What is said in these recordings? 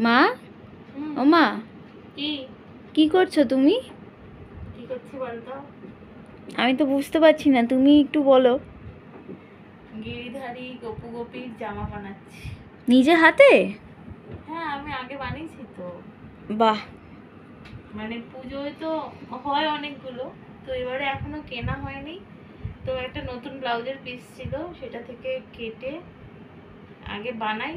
মা, ও মা, কি করছো তুমি? কি করছি বলতো? আমি তো বুঝতে পারছি না, তুমি একটু বলো। গিরিধারী গপু গোপীর জামা বানাচ্ছি। নিজে হাতে? হ্যাঁ, আমি আগে বানিয়েছি তো। বাহ। মানে পুজোয় তো হয় অনেকগুলো, তো এবারে এখনো কেনা হয়নি। তো একটা নতুন ব্লাউজের পিস ছিল, সেটা থেকে কেটে আগে বানাই,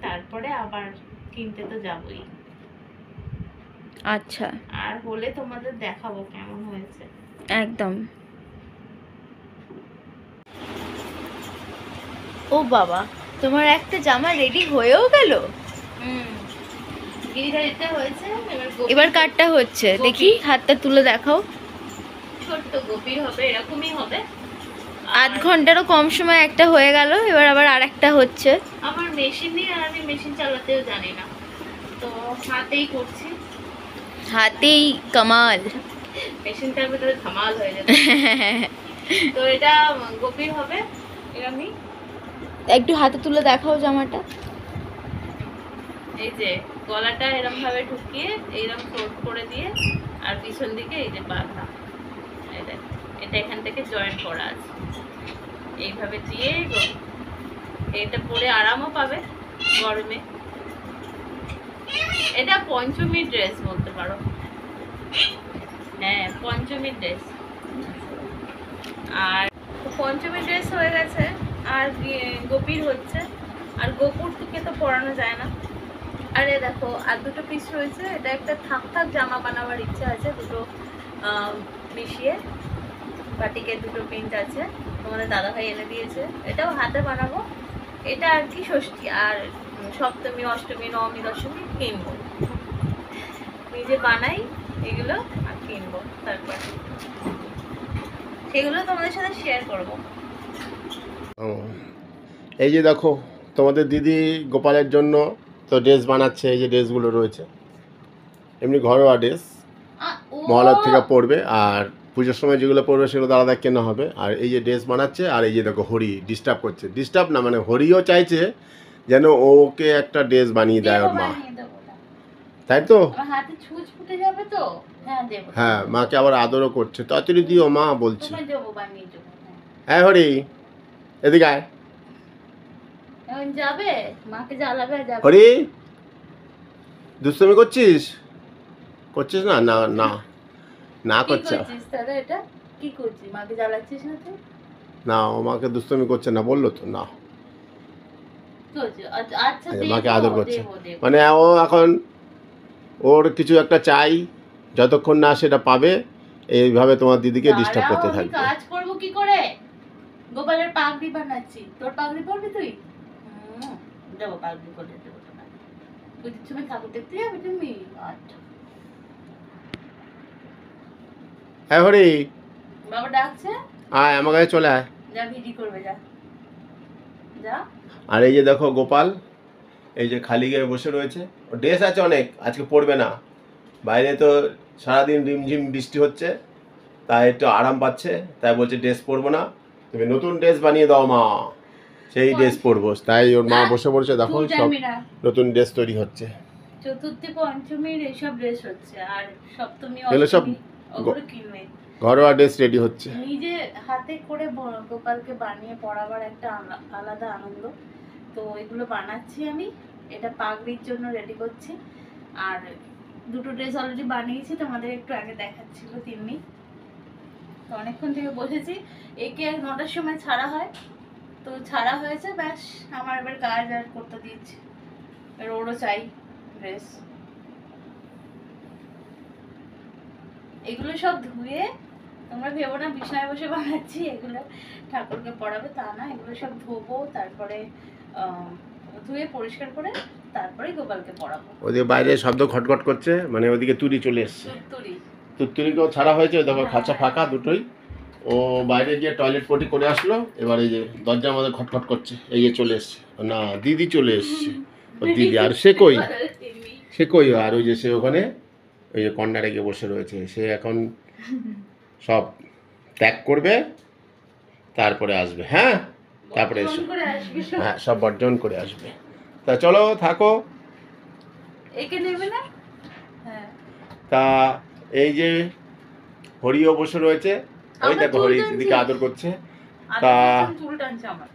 তারপরে আবার কিনতে তো যাবই। আচ্ছা, আর হলে তোমাদের দেখাবো কেমন হয়েছে। একদম। ও বাবা, তোমার একটা জামা রেডি হয়েও গেল। গিরিধারীটা হয়েছে, এবার কাটটা হচ্ছে, দেখি হাতটা তুলে দেখাও। ছোট্ট গোপীর হবে, এরকমই হবে। আধ ঘন্টারও কম সময় একটা হয়ে গেল, এবার আবার আরেকটা হচ্ছে। আমার মেশিন নেই, আর আমি মেশিন চালাতেও জানি না, তো হাতেই করছি। হাতেই কামাল। মেশিনটার ভিতরে ধামাল হয়ে যাবে। তো এটা গোপীর হবে এরকমই। একটু হাতে তুলে দেখাও জামাটা। এই যে গলাটা এরকম ভাবে ঢুকিয়ে এইরকম ফোল্ড করে দিয়ে, আর পিছন দিকে এই যে বাঁধা, এটা এখান থেকে জয়েন করা আছে, এইভাবে দিয়ে এটা পরে আরামও পাবে গরমে। এটা পঞ্চমী ড্রেস বলতে পারো। হ্যাঁ, পঞ্চমী ড্রেস। আর পঞ্চমী ড্রেস হয়ে গেছে, আর গোপীর হচ্ছে। আর গোপুরকে তো পরানো যায় না। আরে দেখো, আর দুটো পিস রয়েছে। এটা একটা থাক থাক জামা বানাবার ইচ্ছা আছে, দুটো মিশিয়ে। বাটিকের দুটো প্রিন্ট আছে, তোমাদের দাদাভাই এনে দিয়েছে। এটাও হাতে বানাবো। এটা আর কি ষষ্ঠী আর সপ্তমী, অষ্টমী, নবমী, দশমী কিনবো, নিজে বানাই এগুলো আর কিনবো, তারপর সেগুলো তোমাদের সাথে শেয়ার করবো। এই যে দেখো, তোমাদের দিদি গোপালের জন্য তো ড্রেস বানাচ্ছে। এই যে ড্রেসগুলো রয়েছে, এমনি ঘরোয়া ড্রেস, মহলার থেকে পরবে। আর পুজোর সময় যেগুলো পরবে সেগুলো আলাদা কেনা হবে। আর এই যে ড্রেস বানাচ্ছে, আর এই যে দেখো হরি ডিস্টার্ব করছে। ডিস্টার্ব না, মানে হরিও চাইছে যেন ওকে একটা ড্রেস বানিয়ে দেয় ওর মা, তাই তো? হ্যাঁ, মাকে আবার আদরও করছে। তাড়াতাড়ি দিও মা বলছি। হ্যাঁ হরি, এদিকে আয়। যাবে মাকে জ্বালাবে, যাবে। হরি, দুষ্টুমি করছিস? করছিস না? না না না করছে তাহলে এটা কি করছিস? মাকে জ্বালাচ্ছিস না তুই? না, ও মাকে দুষ্টুমি করছে না বললো তো। না, আচ্ছা, মাকে আদর করছে। মানে ও এখন ওর কিছু একটা চাই, যতক্ষণ না সেটা পাবে এইভাবে তোমার দিদিকে ডিস্টার্ব করতে থাকবে। কাজ করব কি করে? গোপালের পাগড়ি বানাচ্ছি। তোর পাগড়ি পরবি তুই? দেবো, পাগড়ি পরে দেবো। পুজোর সময় ঠাকুর দেখতে যাবে তুমি? আচ্ছা। হ্যাঁ হরি, বাবা ডাকছে, আয় আমার কাছে চলে আয়। যা ভিডি করবে, যা যা। আর এই যে দেখো গোপাল, এই যে খালি গায়ে বসে রয়েছে। ড্রেস আছে অনেক, আজকে পরবে না। বাইরে তো সারাদিন রিমঝিম বৃষ্টি হচ্ছে, তাই একটু আরাম পাচ্ছে, তাই বলছে ড্রেস পরবো না, তুমি নতুন ড্রেস বানিয়ে দাও মা, সেই ড্রেস পরবো। তাই ওর মা বসে পড়ছে, দেখো সব নতুন ড্রেস তৈরি হচ্ছে। চতুর্থী পঞ্চমীর এইসব ড্রেস হচ্ছে, আর সপ্তমী এগুলো সব ওগুলো কিনবে। ঘরোয়া ড্রেস রেডি হচ্ছে। নিজে হাতে করে গোপালকে বানিয়ে পরাবার একটা আলাদা আনন্দ। তো এগুলো বানাচ্ছি আমি। এটা পাগড়ির জন্য রেডি করছি। আর দুটো ড্রেস অলরেডি বানিয়েছি, তোমাদের একটু আগে দেখাচ্ছিল তিন্নি। তো অনেকক্ষণ থেকে বসেছি। একে 9টার সময় ছাড়া হয়, তো ছাড়া হয়েছে, ব্যাস আমার এবার কাজ আর করতে দিচ্ছি। ওরও চাই ড্রেস। এগুলো সব ধুয়ে, তোমরা ভেবো না বিছানায় বসে বানাচ্ছি, এগুলো ঠাকুরকে পড়াবে তা না। এগুলো সব ধোবো, তারপরে ধুয়ে পরিষ্কার করে তারপরে গোপালকে পড়াবো। ওদিকে বাইরে শব্দ ঘটঘট করছে, মানে ওদিকে তুরি চলে এসছে। তুত্তুরিকেও ছাড়া হয়েছে, দেখো খাঁচা ফাঁকা দুটোই। ও বাইরে গিয়ে টয়লেট পটি করে আসলো, এবার এই যে দরজার মধ্যে ঘটঘট করছে। এই যে চলে এসছে, না দিদি চলে এসছে। ও দিদি, আর সে কই? আর ওই যে সে ওখানে ওই যে কর্নারে গিয়ে বসে রয়েছে। সে এখন সব ত্যাগ করবে, তারপরে আসবে। হ্যাঁ, তারপরে এসো। হ্যাঁ, সব বর্জন করে আসবে। তা চলো থাকো, একে নেবে না? হ্যাঁ। তা এই যে হরিও বসে রয়েছে, ওই আমরা দেখো চুল হরি টানছি। দিদিকে আদর করছে। আর তা- চুল টানছে আমার।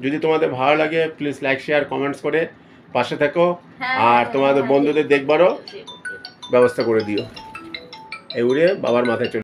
যদি তোমাদের ভালো লাগে প্লিজ লাইক শেয়ার কমেন্টস করে পাশে থেকো, হ্যাঁ, আর হ্যাঁ, তোমাদের হ্যাঁ, বন্ধুদের দেখবারও ব্যবস্থা করে দিও। এই উড়ে বাবার মাথায় চলে